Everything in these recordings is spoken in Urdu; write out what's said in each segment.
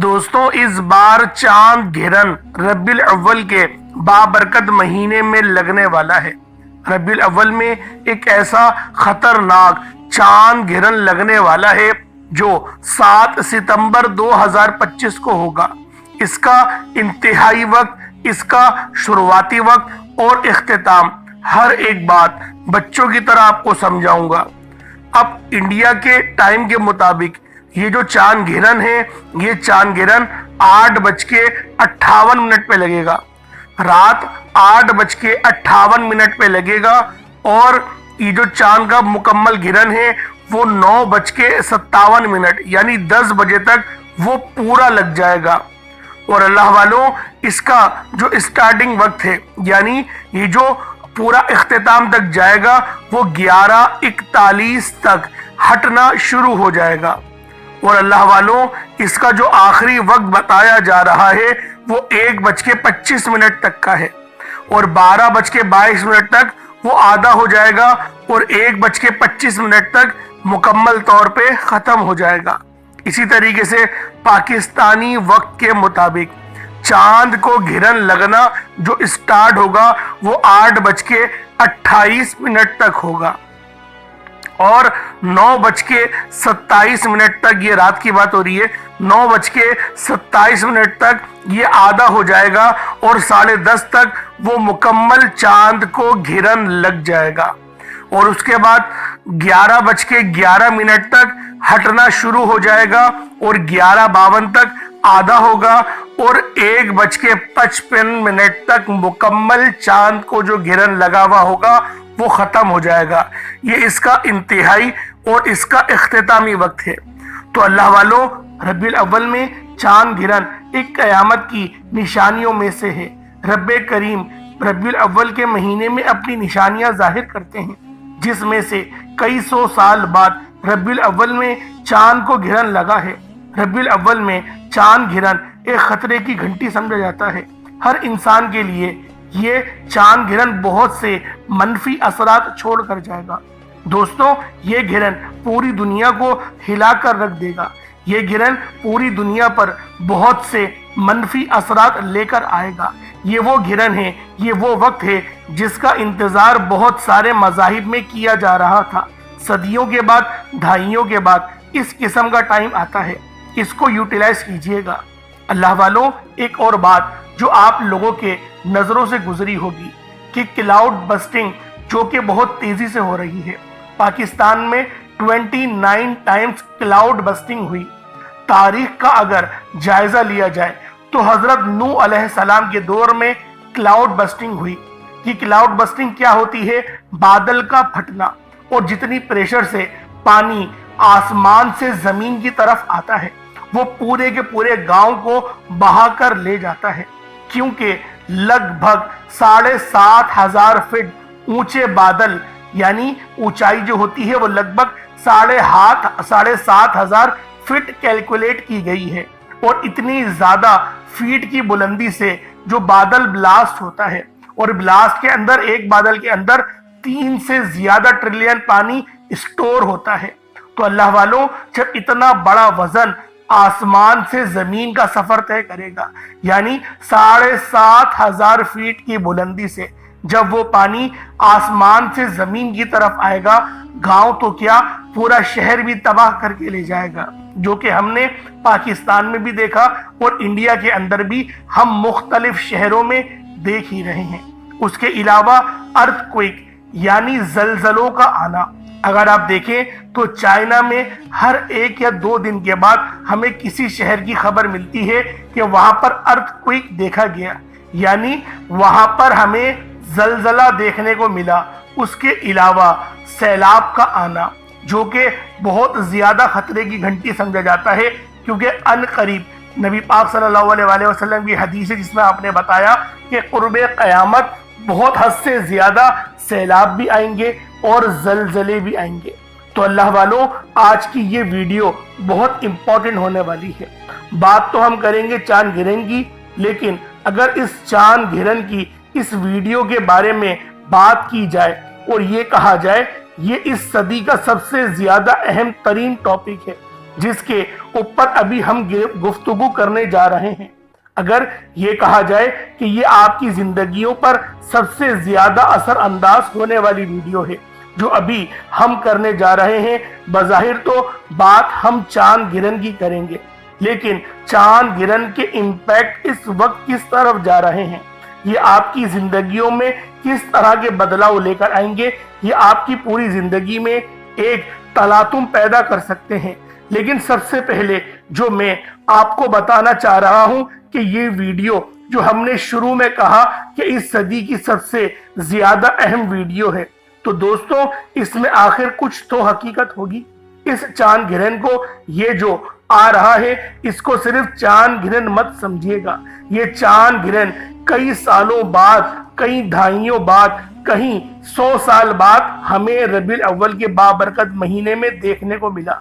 دوستوں اس بار چاند گھرن ربیع الاول کے بابرکت مہینے میں لگنے والا ہے۔ ربیع الاول میں ایک ایسا خطرناک چاند گھرن لگنے والا ہے جو 7 ستمبر 2025 کو ہوگا۔ اس کا انتہائی وقت، اس کا شروعاتی وقت اور اختتام، ہر ایک بات بچوں کی طرح آپ کو سمجھاؤں گا۔ اب انڈیا کے ٹائم کے مطابق یہ جو چاند گھرن ہے، یہ چاند گھرن 8:58 پہ لگے گا، رات 8:58 پہ لگے گا، اور یہ جو چاند کا مکمل گھرن ہے وہ 9:57 یعنی 10 بجے تک وہ پورا لگ جائے گا۔ اور اللہ والوں، اس کا جو اسٹارٹنگ وقت ہے یعنی یہ جو پورا اختتام تک جائے گا وہ 11:41 تک ہٹنا شروع ہو جائے گا۔ اور اللہ والوں، اس کا جو آخری وقت بتایا جا رہا ہے وہ 1:25 تک کا ہے، اور 12:22 تک وہ آدھا ہو جائے گا، اور 1:25 تک مکمل طور پہ ختم ہو جائے گا۔ اسی طریقے سے پاکستانی وقت کے مطابق چاند کو گھرن لگنا جو اسٹارٹ ہوگا وہ 8:28 تک ہوگا، اور 9:27 تک، یہ رات کی بات ہو رہی ہے، 9:27 تک یہ آدھا ہو جائے گا، اور 10:30 تک وہ مکمل چاند کو گھرن لگ جائے گا۔ اور اس کے بعد 11:11 تک ہٹنا شروع ہو جائے گا، اور 11:52 تک آدھا ہوگا، اور 1:55 تک مکمل چاند کو جو گھرن لگا ہوا ہوگا وہ ختم ہو جائے گا۔ یہ اس کا انتہائی اور اس کا اختتامی وقت ہے۔ تو اللہ والوں، ربیع الاول میں چاند گھرن ایک قیامت کی نشانیوں میں سے ہے۔ رب کریم ربیع الاول کے مہینے میں اپنی نشانیاں ظاہر کرتے ہیں، جس میں سے کئی سو سال بعد ربیع الاول میں چاند کو گھرن لگا ہے۔ ربیع الاول میں چاند گھرن ایک خطرے کی گھنٹی سمجھا جاتا ہے۔ ہر انسان کے لیے یہ چاند گھرن بہت سے منفی اثرات چھوڑ کر جائے گا۔ دوستوں، یہ گھرن پوری دنیا کو ہلا کر رکھ دے گا۔ یہ گھرن پوری دنیا پر بہت سے منفی اثرات لے کر آئے گا۔ یہ وہ گھرن ہے، یہ وہ وقت ہے جس کا انتظار بہت سارے مذاہب میں کیا جا رہا تھا۔ صدیوں کے بعد، دہائیوں کے بعد اس قسم کا ٹائم آتا ہے، اس کو یوٹیلائز کیجئے گا۔ اللہ والوں، ایک اور بات جو آپ لوگوں کے نظروں سے گزری ہوگی کہ کلاؤڈ بسٹنگ جو کہ بہت تیزی سے ہو رہی ہے۔ پاکستان میں 29 ٹائمز کلاؤڈ بسٹنگ ہوئی۔ تاریخ کا اگر جائزہ لیا جائے تو حضرت نوح علیہ السلام کے دور میں کلاؤڈ بسٹنگ ہوئی۔ یہ کلاؤڈ بسٹنگ کیا ہوتی ہے؟ بادل کا پھٹنا، اور جتنی پریشر سے پانی آسمان سے زمین کی طرف آتا ہے وہ پورے کے پورے گاؤں کو بہا کر لے جاتا ہے، کیونکہ لگ بھگ 7,500 فٹ اونچے بادل، یعنی اونچائی جو ہوتی ہے وہ لگ بھگ 7,500 فٹ کیلکولیٹ کی گئی ہے، اور اتنی زیادہ فیٹ کی بلندی سے جو بادل بلاسٹ ہوتا ہے، اور بلاسٹ کے اندر، ایک بادل کے اندر 3 سے زیادہ ٹریلین پانی اسٹور ہوتا ہے۔ تو اللہ والوں، جب اتنا بڑا وزن آسمان سے زمین کا سفر طے کرے گا، یعنی 7,500 فیٹ کی بلندی سے جب وہ پانی آسمان سے زمین کی طرف آئے گا، گاؤں تو کیا پورا شہر بھی تباہ کر کے لے جائے گا، جو کہ ہم نے پاکستان میں بھی دیکھا اور انڈیا کے اندر بھی ہم مختلف شہروں میں دیکھ ہی رہے ہیں۔ اس کے علاوہ ارتھ کوئک یعنی زلزلوں کا آنا، اگر آپ دیکھیں تو چائنا میں ہر 1 یا 2 دن کے بعد ہمیں کسی شہر کی خبر ملتی ہے کہ وہاں پر ارتھ کوئک دیکھا گیا، یعنی وہاں پر ہمیں زلزلہ دیکھنے کو ملا۔ اس کے علاوہ سیلاب کا آنا، جو کہ بہت زیادہ خطرے کی گھنٹی سمجھا جاتا ہے، کیونکہ ان قریب نبی پاک صلی اللہ علیہ وسلم کی حدیث ہے جس میں آپ نے بتایا کہ قرب قیامت بہت حد سے زیادہ سیلاب بھی آئیں گے اور زلزلے بھی آئیں گے۔ تو اللہ والوں، آج کی یہ ویڈیو بہت امپورٹنٹ ہونے والی ہے۔ بات تو ہم کریں گے چاند گھرن کی، لیکن اگر اس چاند گھرن کی اس ویڈیو کے بارے میں بات کی جائے اور یہ کہا جائے یہ اس صدی کا سب سے زیادہ اہم ترین ٹاپک ہے، جس کے اوپر ابھی ہم گفتگو کرنے جا رہے ہیں۔ اگر یہ کہا جائے کہ یہ آپ کی زندگیوں پر سب سے زیادہ اثر انداز ہونے والی ویڈیو ہے جو ابھی ہم کرنے جا رہے ہیں، بظاہر تو بات ہم چاند گرہن کی کریں گے، لیکن چاند گرہن کے امپیکٹ اس وقت کس طرف جا رہے ہیں، یہ آپ کی زندگیوں میں کس طرح کے بدلاؤ لے کر آئیں گے، یہ آپ کی پوری زندگی میں ایک تلاطم پیدا کر سکتے ہیں۔ لیکن سب سے پہلے جو میں آپ کو بتانا چاہ رہا ہوں کہ یہ ویڈیو جو ہم نے شروع میں کہا کہ اس صدی کی سب سے زیادہ اہم ویڈیو ہے، تو دوستو اس میں آخر کچھ تو حقیقت ہوگی۔ اس چاند گرہن کو یہ جو آ رہا ہے اس کو صرف چاند گرہن مت سمجھیے گا، یہ چاند گرہن کئی سالوں بعد، کئی دہائیوں بعد، کہیں 100 سال بعد ہمیں ربیع الاول کے بابرکت مہینے میں دیکھنے کو ملا۔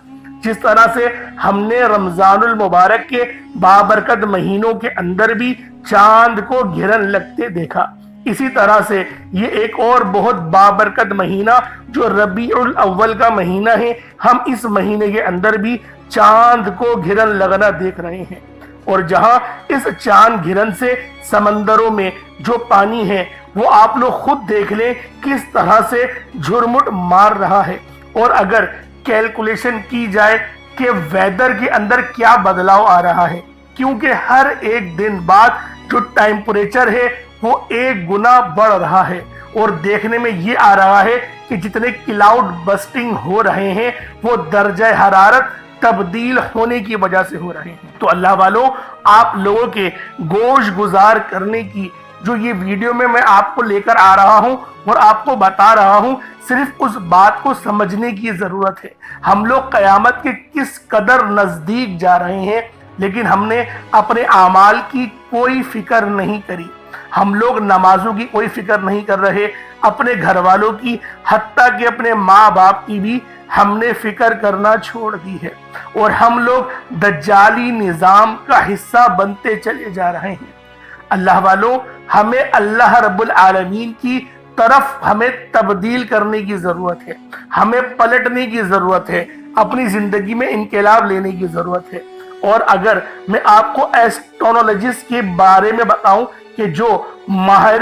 جس طرح سے ہم نے رمضان المبارک کے بابرکت مہینوں کے اندر بھی چاند کو گرہن لگتے دیکھا، اسی طرح سے یہ ایک اور بہت بابرکت مہینہ جو ربیع الاول کا مہینہ ہے، ہم اس مہینے کے اندر بھی چاند کو گرہن لگنا دیکھ رہے ہیں۔ اور جہاں اس چاند گرہن سے سمندروں میں جو پانی ہے وہ آپ لوگ خود دیکھ لیں کس طرح سے جھرمٹ مار رہا ہے، اور اگر کیلکولیشن کی جائے کہ ویدر کے اندر کیا بدلاؤ آ رہا ہے، کیونکہ ہر ایک دن بعد جو ٹیمپریچر ہے وہ 1 گنا بڑھ رہا ہے، اور دیکھنے میں یہ آ رہا ہے کہ جتنے کلاؤڈ بسٹنگ ہو رہے ہیں وہ درجہ حرارت تبدیل ہونے کی وجہ سے ہو رہے ہیں۔ تو اللہ والوں، آپ لوگوں کے گوش گزار کرنے کی جو یہ ویڈیو میں آپ کو لے کر آ رہا ہوں اور آپ کو بتا رہا ہوں، صرف اس بات کو سمجھنے کی ضرورت ہے ہم لوگ قیامت کے کس قدر نزدیک جا رہے ہیں، لیکن ہم نے اپنے اعمال کی کوئی فکر نہیں کری، ہم لوگ نمازوں کی کوئی فکر نہیں کر رہے، اپنے گھر والوں کی، حتیٰ کہ اپنے ماں باپ کی بھی ہم نے فکر کرنا چھوڑ دی ہے، اور ہم لوگ دجالی نظام کا حصہ بنتے چلے جا رہے ہیں۔ اللہ والوں، ہمیں اللہ رب العالمین کی طرف ہمیں تبدیل کرنے کی ضرورت ہے، ہمیں پلٹنے کی ضرورت ہے، اپنی زندگی میں انقلاب لینے کی ضرورت ہے۔ اور اگر میں آپ کو ایسٹرونالوجسٹ کے بارے میں بتاؤں کہ جو ماہر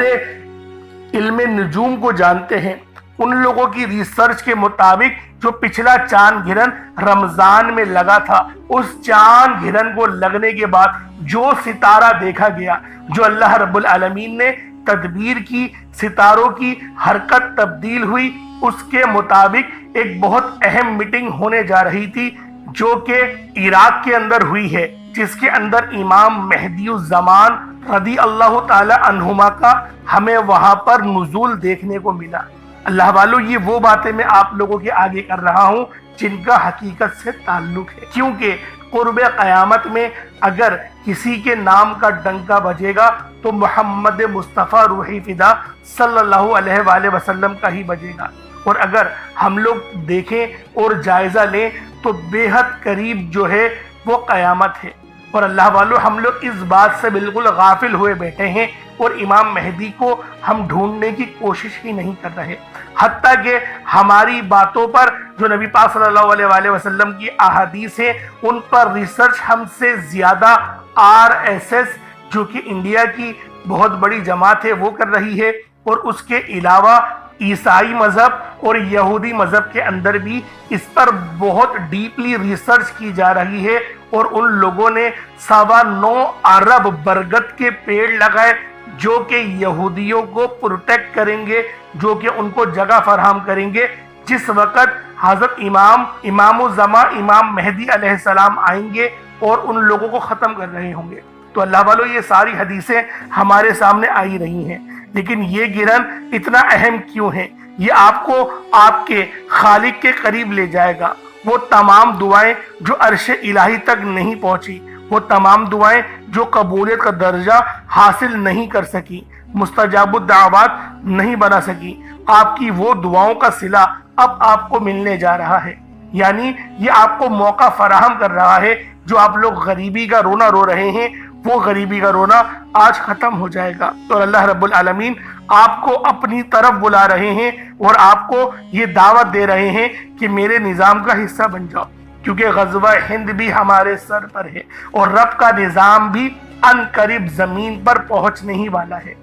علم نجوم کو جانتے ہیں، ان لوگوں کی ریسرچ کے مطابق جو پچھلا چاند گرہن رمضان میں لگا تھا، اس چاند گرہن کو لگنے کے بعد جو ستارہ دیکھا گیا، جو اللہ رب العالمین نے تدبیر کی، ستاروں کی حرکت تبدیل ہوئی، اس کے مطابق ایک بہت اہم میٹنگ ہونے جا رہی تھی جو کہ عراق کے اندر ہوئی ہے، جس کے اندر امام مہدی الزمان رضی اللہ تعالی عنہما کا ہمیں وہاں پر نزول دیکھنے کو ملا۔ اللہ والو، یہ وہ باتیں میں آپ لوگوں کے آگے کر رہا ہوں جن کا حقیقت سے تعلق ہے، کیونکہ قرب قیامت میں اگر کسی کے نام کا ڈنکا بجے گا تو محمد مصطفیٰ روح فدا صلی اللہ علیہ وآلہ وسلم کا ہی بجے گا۔ اور اگر ہم لوگ دیکھیں اور جائزہ لیں تو بے حد قریب جو ہے وہ قیامت ہے، اور اللہ والو، ہم لوگ اس بات سے بالکل غافل ہوئے بیٹھے ہیں اور امام مہدی کو ہم ڈھونڈنے کی کوشش ہی نہیں کر رہے، حتیٰ کہ ہماری باتوں پر جو نبی پاک صلی اللہ علیہ وآلہ وسلم کی احادیث ہیں ان پر ریسرچ ہم سے زیادہ RSS جو کہ انڈیا کی بہت بڑی جماعت ہے وہ کر رہی ہے، اور اس کے علاوہ عیسائی مذہب اور یہودی مذہب کے اندر بھی اس پر بہت ڈیپلی ریسرچ کی جا رہی ہے، اور ان لوگوں نے 9.25 ارب برگد کے پیڑ لگائے جو کہ یہودیوں کو پروٹیکٹ کریں گے، جو کہ ان کو جگہ فراہم کریں گے جس وقت حضرت امام الزمان امام مہدی علیہ السلام آئیں گے اور ان لوگوں کو ختم کر رہے ہوں گے۔ تو اللہ والو، یہ ساری حدیثیں ہمارے سامنے آئی رہی ہیں، لیکن یہ گرہن اتنا اہم کیوں ہے؟ یہ آپ کو آپ کے خالق کے قریب لے جائے گا۔ وہ تمام دعائیں جو عرش الہی تک نہیں پہنچی، وہ تمام دعائیں جو قبولیت کا درجہ حاصل نہیں کر سکی، مستجاب الدعوات نہیں بنا سکی، آپ کی وہ دعاؤں کا صلہ اب آپ کو ملنے جا رہا ہے۔ یعنی یہ آپ کو موقع فراہم کر رہا ہے، جو آپ لوگ غریبی کا رونا رو رہے ہیں وہ غریبی کا رونا آج ختم ہو جائے گا۔ تو اللہ رب العالمین آپ کو اپنی طرف بلا رہے ہیں اور آپ کو یہ دعوت دے رہے ہیں کہ میرے نظام کا حصہ بن جاؤ، کیونکہ غزوہ ہند بھی ہمارے سر پر ہے اور رب کا نظام بھی ان قریب زمین پر پہنچنے ہی والا ہے،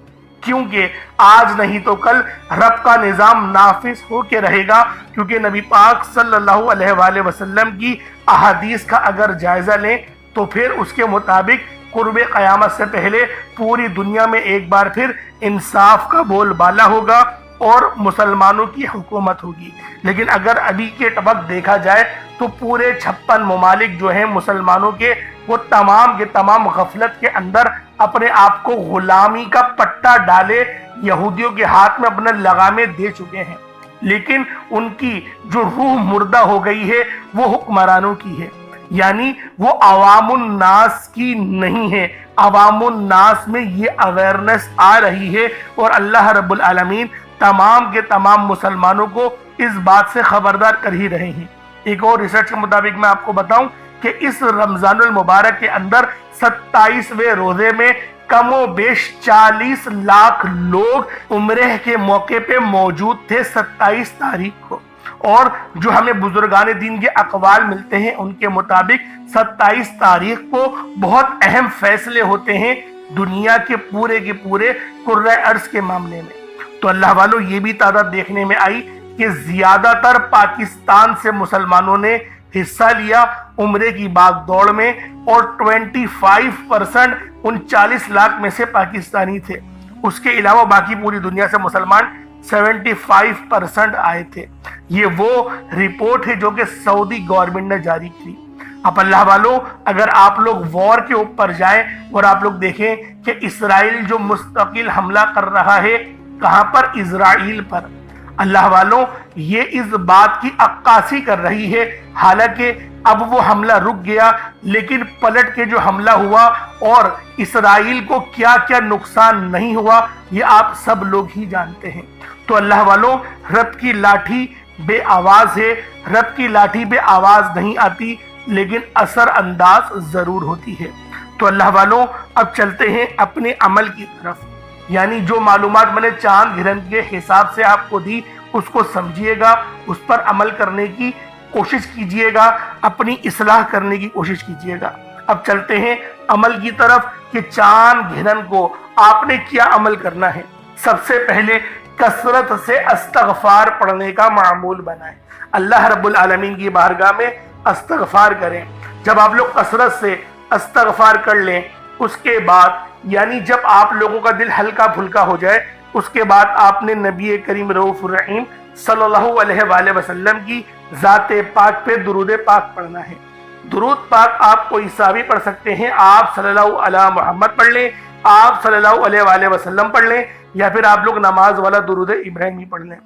کیونکہ آج نہیں تو کل رب کا نظام نافذ ہو کے رہے گا، کیونکہ نبی پاک صلی اللہ علیہ وآلہ وسلم کی احادیث کا اگر جائزہ لیں تو پھر اس کے مطابق قرب قیامت سے پہلے پوری دنیا میں ایک بار پھر انصاف کا بول بالا ہوگا اور مسلمانوں کی حکومت ہوگی۔ لیکن اگر ابھی کے وقت دیکھا جائے تو پورے 56 ممالک جو ہیں مسلمانوں کے، وہ تمام کے تمام غفلت کے اندر اپنے آپ کو غلامی کا پٹا ڈالے یہودیوں کے ہاتھ میں اپنا لگامے دے چکے ہیں، لیکن ان کی جو روح مردہ ہو گئی ہے وہ حکمرانوں کی ہے، یعنی وہ عوام الناس کی نہیں ہے۔ عوام الناس میں یہ اویئرنس آ رہی ہے اور اللہ رب العالمین تمام کے تمام مسلمانوں کو اس بات سے خبردار کر ہی رہے ہیں۔ ایک اور ریسرچ کے مطابق میں آپ کو بتاؤں کہ اس رمضان المبارک کے اندر 27ویں روزے میں کم و بیش 40 لاکھ لوگ عمرہ کے موقع پہ موجود تھے 27 تاریخ کو، اور جو ہمیں بزرگان دین کے اقوال ملتے ہیں ان کے مطابق 27 تاریخ کو بہت اہم فیصلے ہوتے ہیں دنیا کے پورے کرۂ ارض کے معاملے میں۔ تو اللہ والوں یہ بھی تعداد دیکھنے میں آئی کہ زیادہ تر پاکستان سے مسلمانوں نے حصہ لیا عمرے کی باغ دوڑ میں، اور 25% ان 40 لاکھ میں سے پاکستانی تھے۔ اس کے علاوہ باقی پوری دنیا سے مسلمان 75% آئے تھے۔ یہ وہ رپورٹ ہے جو کہ سعودی گورنمنٹ نے جاری کی۔ اب اللہ والوں اگر آپ لوگ وار کے اوپر جائیں اور آپ لوگ دیکھیں کہ اسرائیل جو مستقل حملہ کر رہا ہے، کہاں پر؟ اسرائیل پر۔ اللہ والوں یہ اس بات کی عکاسی کر رہی ہے، حالانکہ اب وہ حملہ رک گیا لیکن پلٹ کے جو حملہ ہوا اور اسرائیل کو کیا کیا نقصان نہیں ہوا یہ آپ سب لوگ ہی جانتے ہیں۔ تو اللہ والوں رب کی لاٹھی بے آواز ہے، رب کی لاٹھی بے آواز نہیں آتی لیکن اثر انداز ضرور ہوتی ہے۔ تو اللہ والوں اب چلتے ہیں اپنے عمل کی طرف، یعنی جو معلومات میں نے چاند گرہن کے حساب سے آپ کو دی اس کو سمجھیے گا، اس پر عمل کرنے کی کوشش کیجئے گا، اپنی اصلاح کرنے کی کوشش کیجئے گا۔ اب چلتے ہیں عمل کی طرف کہ چاند گرہن کو آپ نے کیا عمل کرنا ہے۔ سب سے پہلے کثرت سے استغفار پڑھنے کا معمول بنائیں، اللہ رب العالمین کی بارگاہ میں استغفار کریں۔ جب آپ لوگ کثرت سے استغفار کر لیں اس کے بعد، یعنی جب آپ لوگوں کا دل ہلکا پھلکا ہو جائے، اس کے بعد آپ نے نبی کریم رؤوف الرحیم صلی اللہ علیہ وآلہ وسلم کی ذات پاک پہ درود پاک پڑھنا ہے۔ درود پاک آپ کوئی سا بھی پڑھ سکتے ہیں، آپ صلی اللہ علیہ محمد پڑھ لیں، آپ صلی اللہ علیہ وآلہ وسلم پڑھ لیں، یا پھر آپ لوگ نماز والا درود ابراہیمی پڑھ لیں۔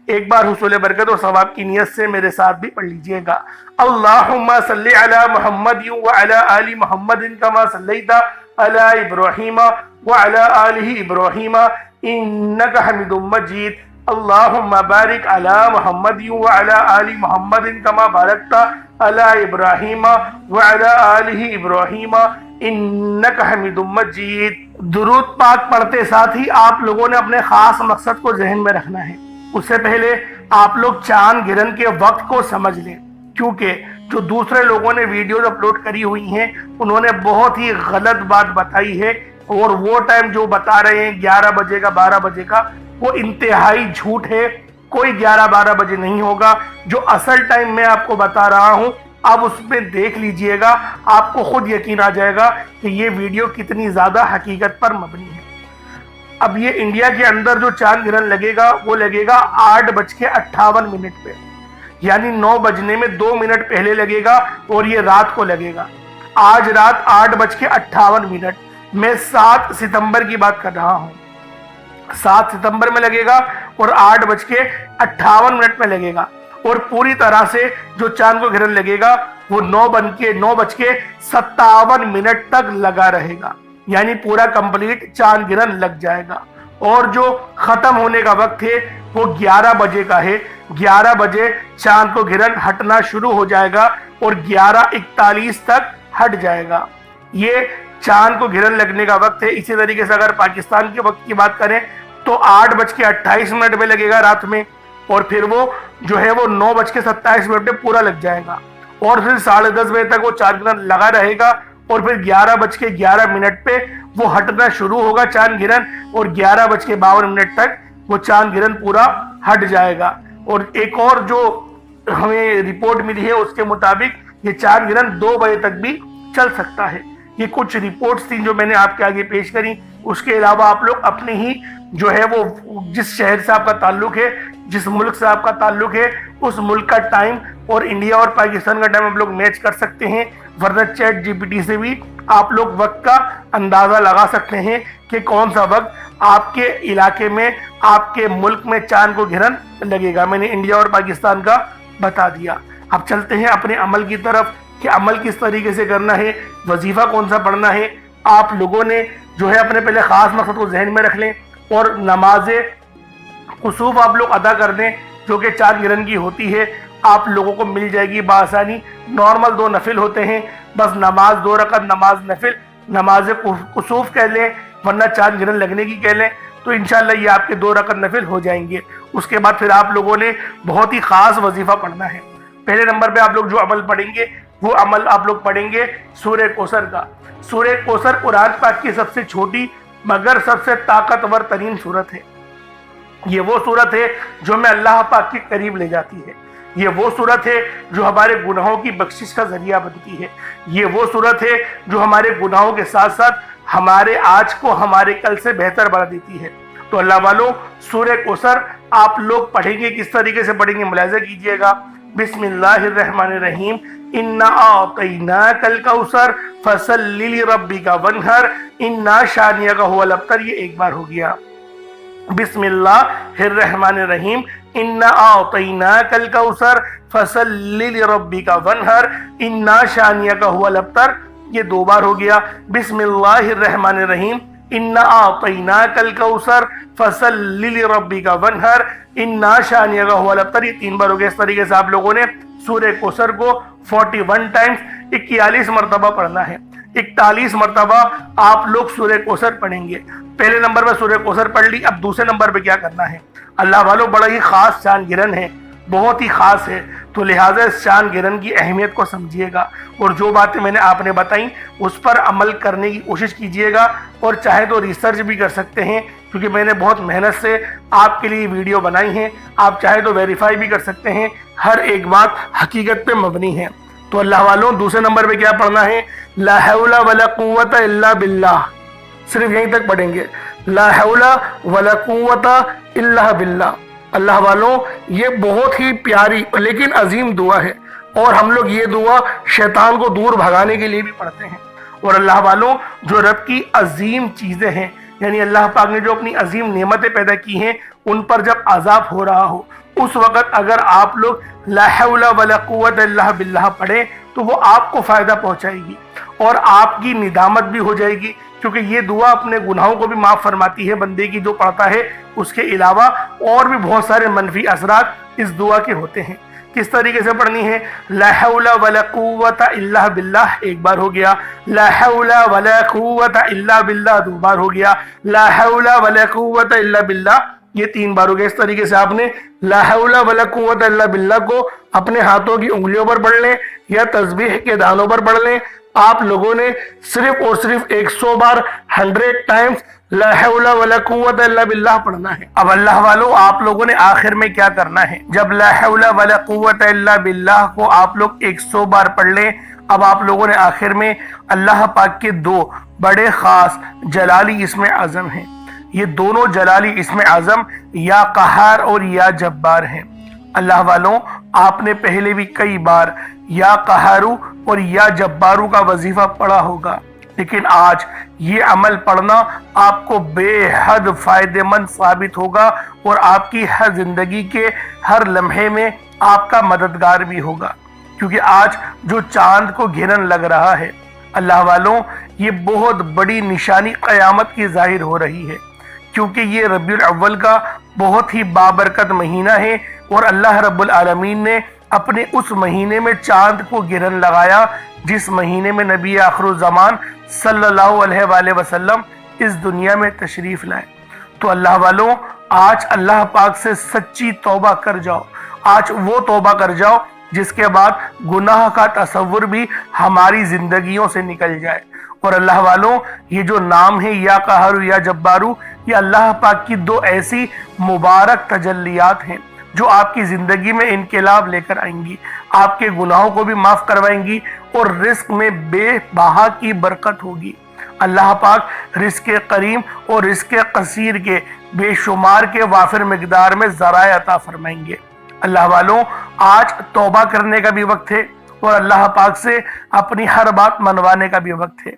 ایک بار حصول برکت اور ثواب کی نیت سے میرے ساتھ بھی پڑھ لیجئے گا۔ اللہم صلی علی محمد وعلی آل محمد کما صلیت علی ابراہیم وعلی آل ابراہیم انک حمید مجید۔ اللہم بارک علی محمد وعلی آل محمد کما بارکت علی ابراہیم وعلی آل ابراہیم انک حمید مجید۔ درود پاک پڑھتے ساتھ ہی آپ لوگوں نے اپنے خاص مقصد کو ذہن میں رکھنا ہے۔ اس سے پہلے آپ لوگ چاند گرہن کے وقت کو سمجھ لیں، کیونکہ جو دوسرے لوگوں نے ویڈیوز اپلوڈ کری ہوئی ہیں انہوں نے بہت ہی غلط بات بتائی ہے، اور وہ ٹائم جو بتا رہے ہیں 11 بجے کا 12 بجے کا، وہ انتہائی جھوٹ ہے۔ کوئی 11-12 بجے نہیں ہوگا۔ جو اصل ٹائم میں آپ کو بتا رہا ہوں آپ اس میں دیکھ لیجئے گا، آپ کو خود یقین آ جائے گا کہ یہ ویڈیو کتنی زیادہ حقیقت پر مبنی ہے۔ اب یہ انڈیا کے اندر جو چاند گرہن لگے گا وہ لگے گا 8:58 پہ، یعنی 9 بجنے میں 2 منٹ پہلے لگے گا، اور یہ رات کو لگے گا۔ آج رات 8:58 میں 7 ستمبر کی بات کر رہا ہوں، 7 ستمبر میں لگے گا اور 8:58 میں لگے گا، اور پوری طرح سے جو چاند کو گرہن لگے گا وہ 9:57 تک لگا رہے گا، یعنی پورا کمپلیٹ چاند گرہن لگ جائے گا۔ اور جو ختم ہونے کا وقت ہے وہ 11 بجے کا ہے۔ 11 بجے چاند کو گرہن ہٹنا شروع ہو جائے گا اور 11:41 تک ہٹ جائے گا۔ یہ چاند کو گرہن لگنے کا وقت ہے۔ اسی طریقے سے اگر پاکستان کے وقت کی بات کریں تو 8:28 پہ لگے گا رات میں، اور پھر وہ جو ہے وہ 9:27 پہ پورا لگ جائے گا۔ اور پھر 10:30 بجے تک وہ چاند گرہن لگا رہے گا، اور پھر 11:11 پہ وہ ہٹنا شروع ہوگا چاند گرہن، اور 11:52 تک وہ چاند گرہن پورا ہٹ جائے گا۔ اور ایک اور جو ہمیں رپورٹ ملی ہے اس کے مطابق یہ چاند گرہن 2 بجے تک بھی چل سکتا ہے۔ یہ کچھ رپورٹس تھیں جو میں نے آپ کے آگے پیش کری۔ اس کے علاوہ آپ لوگ اپنے ہی جو ہے وہ جس شہر سے آپ کا تعلق ہے، جس ملک سے آپ کا تعلق ہے، اس ملک کا ٹائم اور انڈیا اور پاکستان کا ٹائم آپ لوگ میچ کر سکتے ہیں، ورنہ چیٹ جی پی ٹی سے بھی آپ لوگ وقت کا اندازہ لگا سکتے ہیں کہ کون سا وقت آپ کے علاقے میں، آپ کے ملک میں چاند کو گرہن لگے گا۔ میں نے انڈیا اور پاکستان کا بتا دیا۔ اب چلتے ہیں اپنے عمل کی طرف کہ عمل کس طریقے سے کرنا ہے، وظیفہ کون سا پڑھنا ہے۔ آپ لوگوں نے جو ہے اپنے پہلے خاص مقصد کو ذہن میں رکھ لیں، اور نماز کسوف آپ لوگ ادا کر دیں جو کہ چاند گرہن کی ہوتی ہے، آپ لوگوں کو مل جائے گی بآسانی۔ نارمل 2 نفل ہوتے ہیں، بس نماز 2 رکعت نماز نفل، نماز کسوف کہہ لیں ورنہ چاند گرہن لگنے کی کہہ لیں، تو انشاءاللہ یہ آپ کے 2 رکعت نفل ہو جائیں گے۔ اس کے بعد پھر آپ لوگوں نے بہت ہی خاص وظیفہ پڑھنا ہے۔ پہلے نمبر پہ آپ لوگ جو عمل پڑھیں گے وہ عمل آپ لوگ پڑھیں گے سورہ کوثر کا۔ سورہ کوثر قرآن پاک کی سب سے چھوٹی مگر سب سے طاقتور ترین سورت ہے۔ یہ وہ سورت ہے جو ہمیں اللہ پاک کے قریب لے جاتی ہے۔ یہ وہ سورت ہے جو ہمارے گناہوں کی بخشش کا ذریعہ بنتی ہے۔ یہ وہ سورت ہے جو ہمارے گناہوں کے ساتھ ساتھ ہمارے آج کو ہمارے کل سے بہتر بنا دیتی ہے۔ تو اللہ والوں، سورہ کوثر آپ لوگ پڑھیں گے، کس طریقے سے پڑھیں گے ملاحظہ کیجئے گا۔ بسم اللہ الرحمن الرحیم، انا اعطیناک الکوثر فصلی لربک وانحر انا شانئک هو الابتر۔ یہ ایک بار ہو گیا۔ بسم اللہ الرحمن الرحیم، انا اعطیناک الکوثر فصلی لربک وانحر انا شانئک هو الابتر۔ یہ 2 بار ہو گیا۔ بسم اللہ الرحمن الرحیم، انا اعطیناک الکوثر فصلی لربک وانحر انا شانئک هو الابتر۔ یہ 3 بار ہو گیا۔ اس طریقے سے آپ لوگوں نے سورہ کوثر کو 41 ٹائمز 41 مرتبہ پڑھنا ہے۔ 41 مرتبہ آپ لوگ سورہ کوثر پڑھیں گے۔ پہلے نمبر پر سورہ کوثر پڑھ لی۔ اب دوسرے نمبر پہ کیا کرنا ہے؟ اللہ والوں، بڑا ہی خاص چاند گرہن ہے، بہت ہی خاص ہے، تو لہٰذا اس چاند گرہن کی اہمیت کو سمجھیے گا، اور جو باتیں میں نے آپ نے بتائیں اس پر عمل کرنے کی کوشش کیجیے گا، اور چاہے تو ریسرچ بھی کر سکتے ہیں کیونکہ میں نے بہت محنت سے آپ کے لیے ویڈیو بنائی ہیں۔ آپ چاہے تو ویریفائی بھی کر سکتے ہیں، ہر ایک بات حقیقت پہ مبنی ہے۔ تو اللہ والوں، دوسرے نمبر پہ کیا پڑھنا ہے؟ لا حول ولا قوت الا باللہ، صرف یہیں تک پڑھیں گے، لا حول ولا قوت الا باللہ۔ اللہ والوں، یہ بہت ہی پیاری لیکن عظیم دعا ہے، اور ہم لوگ یہ دعا شیطان کو دور بھگانے کے لیے بھی پڑھتے ہیں۔ اور اللہ والوں، جو رب کی عظیم چیزیں ہیں، یعنی اللہ پاک نے جو اپنی عظیم نعمتیں پیدا کی ہیں، ان پر جب عذاب ہو رہا ہو اس وقت اگر آپ لوگ لا حول ولا قوت الا باللہ پڑھیں تو وہ آپ کو فائدہ پہنچائے گی، اور آپ کی ندامت بھی ہو جائے گی، کیونکہ یہ دعا اپنے گناہوں کو بھی معاف فرماتی ہے بندے کی جو پڑھتا ہے۔ اس کے علاوہ اور بھی بہت سارے منفی اثرات اس دعا کے ہوتے ہیں۔ کس طریقے سے پڑھنی ہے؟ لا حول ولا قوت الا باللہ ایک بار ہو گیا، لا حول ولا قوت الا باللہ 2 بار ہو گیا، لا حول ولا قوت الا باللہ یہ 3 بار ہو گیا۔ اس طریقے سے آپ نے لا حول ولا قوت الا باللہ کو اپنے ہاتھوں کی انگلیوں پر پڑھ لیں یا تسبیح کے دانوں پر پڑھ لیں۔ آپ لوگوں نے صرف اور صرف 100 بار 100 ٹائمز لا حول ولا قوت الا باللہ پڑھنا ہے۔ اب اللہ والوں، آپ لوگوں نے آخر میں کیا کرنا ہے؟ جب لا حول ولا قوت الا باللہ کو آپ لوگ 100 بار پڑھ لیں، اب آپ لوگوں نے آخر میں اللہ پاک کے 2 بڑے خاص جلالی اسم اعظم ہیں۔ یہ دونوں جلالی اسم اعظم یا قہار اور یا جبار ہیں۔ اللہ والوں، آپ نے پہلے بھی کئی بار یا قہارو اور یا جبارو کا وظیفہ پڑھا ہوگا، لیکن آج یہ عمل پڑھنا آپ کو بے حد فائدہ مند ثابت ہوگا، اور آپ کی ہر زندگی کے ہر لمحے میں آپ کا مددگار بھی ہوگا، کیونکہ آج جو چاند کو گرہن لگ رہا ہے اللہ والوں، یہ بہت بڑی نشانی قیامت کی ظاہر ہو رہی ہے، کیونکہ یہ ربیع الاول کا بہت ہی بابرکت مہینہ ہے، اور اللہ رب العالمین نے اپنے اس مہینے میں چاند کو گرہن لگایا جس مہینے میں نبی آخر الزمان صلی اللہ علیہ وآلہ وسلم اس دنیا میں تشریف لائے۔ تو اللہ والوں، آج اللہ پاک سے سچی توبہ کر جاؤ، آج وہ توبہ کر جاؤ جس کے بعد گناہ کا تصور بھی ہماری زندگیوں سے نکل جائے۔ اور اللہ والوں، یہ جو نام ہے یا قہر یا جبارو، یہ اللہ پاک کی دو ایسی مبارک تجلیات ہیں جو آپ کی زندگی میں انقلاب لے کر آئیں گی، آپ کے گناہوں کو بھی معاف کروائیں گی اور رزق میں بے بہا کی برکت ہوگی۔ اللہ پاک رزق کریم اور رزق قصیر کے بے شمار کے وافر مقدار میں ذرائع عطا فرمائیں گے۔ اللہ والوں، آج توبہ کرنے کا بھی وقت ہے اور اللہ پاک سے اپنی ہر بات منوانے کا بھی وقت ہے۔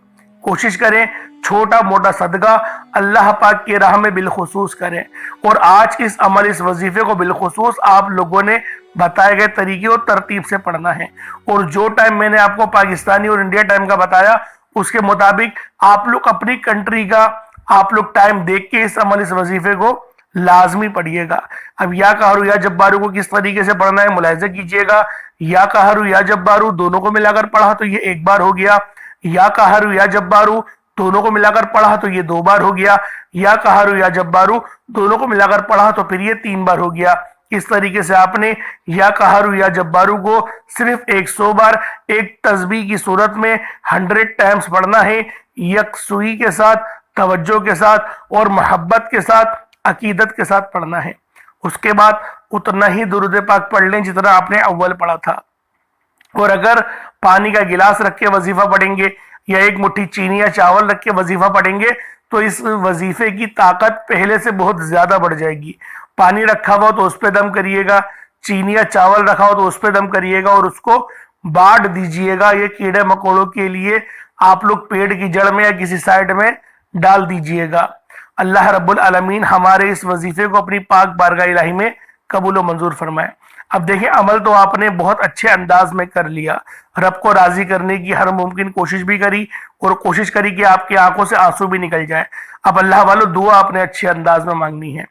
کوشش کریں چھوٹا موٹا صدقہ اللہ پاک کی راہ میں بالخصوص کریں، اور آج اس عمل اس وظیفے کو بالخصوص آپ لوگوں نے بتائے گئے طریقے اور ترتیب سے پڑھنا ہے، اور جو ٹائم میں نے آپ کو پاکستانی اور انڈیا ٹائم کا بتایا اس کے مطابق آپ لوگ اپنی کنٹری کا آپ لوگ ٹائم دیکھ کے اس عمل اس وظیفے کو لازمی پڑھیے گا۔ اب یا قہر یا جبارو کو کس طریقے سے پڑھنا ہے ملاحظہ کیجئے گا۔ یا قہر یا جبارو دونوں کو ملا کر پڑھا تو یہ ایک بار ہو گیا، یا قہر یا جبارو دونوں کو ملا کر پڑھا تو یہ دو بار ہو گیا، یا قہر یا جبارو دونوں کو ملا کر پڑھا تو پھر یہ تین بار ہو گیا۔ اس طریقے سے آپ نے یا قہر یا جبارو کو صرف 100 بار ایک تسبیح کی صورت میں 100 ٹائمز پڑھنا ہے، یکسوئی کے ساتھ، توجہ کے ساتھ اور محبت کے ساتھ، عقیدت کے ساتھ پڑھنا ہے۔ اس کے بعد اتنا ہی درود پاک پڑھ لیں جتنا آپ نے اول پڑھا تھا، اور اگر پانی کا گلاس رکھ کے وظیفہ پڑھیں گے یا ایک مٹھی چینی یا چاول رکھ کے وظیفہ پڑھیں گے تو اس وظیفے کی طاقت پہلے سے بہت زیادہ بڑھ جائے گی۔ پانی رکھا ہوا تو اس پہ دم کریے گا، چینی یا چاول رکھا ہو تو اس پہ دم کریے گا اور اس کو بانٹ دیجئے گا۔ یہ کیڑے مکوڑوں کے لیے آپ لوگ پیڑ کی جڑ میں یا کسی سائڈ میں ڈال دیجئے گا۔ اللہ رب العالمین ہمارے اس وظیفے کو اپنی پاک بارگاہ الہی میں قبول و منظور فرمائے۔ اب دیکھیں، عمل تو آپ نے بہت اچھے انداز میں کر لیا، رب کو راضی کرنے کی ہر ممکن کوشش بھی کری اور کوشش کری کہ آپ کی آنکھوں سے آنسو بھی نکل جائے۔ اب اللہ والو، دعا آپ نے اچھے انداز میں مانگنی ہے،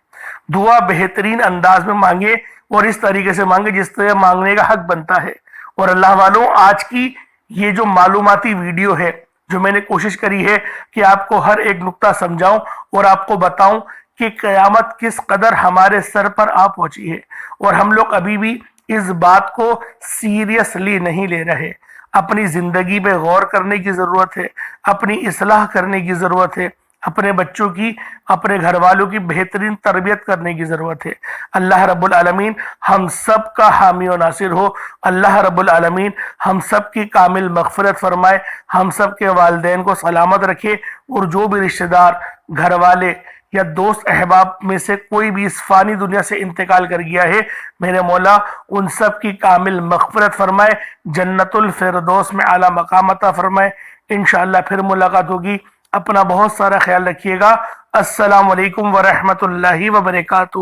دعا بہترین انداز میں مانگے اور اس طریقے سے مانگے جس طرح مانگنے کا حق بنتا ہے۔ اور اللہ والو، آج کی یہ جو معلوماتی ویڈیو ہے جو میں نے کوشش کری ہے کہ آپ کو ہر ایک نقطہ سمجھاؤں اور آپ کو بتاؤں کہ قیامت کس قدر ہمارے سر پر آ پہنچی ہے، اور ہم لوگ ابھی بھی اس بات کو سیریسلی نہیں لے رہے۔ اپنی زندگی پہ غور کرنے کی ضرورت ہے، اپنی اصلاح کرنے کی ضرورت ہے، اپنے بچوں کی، اپنے گھر والوں کی بہترین تربیت کرنے کی ضرورت ہے۔ اللہ رب العالمین ہم سب کا حامی و ناصر ہو۔ اللہ رب العالمین ہم سب کی کامل مغفرت فرمائے، ہم سب کے والدین کو سلامت رکھے، اور جو بھی رشتہ دار، گھر والے یا دوست احباب میں سے کوئی بھی اس فانی دنیا سے انتقال کر گیا ہے، میرے مولا ان سب کی کامل مغفرت فرمائے، جنت الفردوس میں اعلیٰ مقام عطا فرمائے۔ انشاءاللہ پھر ملاقات ہوگی۔ اپنا بہت سارا خیال رکھیے گا۔ السلام علیکم ورحمۃ اللہ وبرکاتہ۔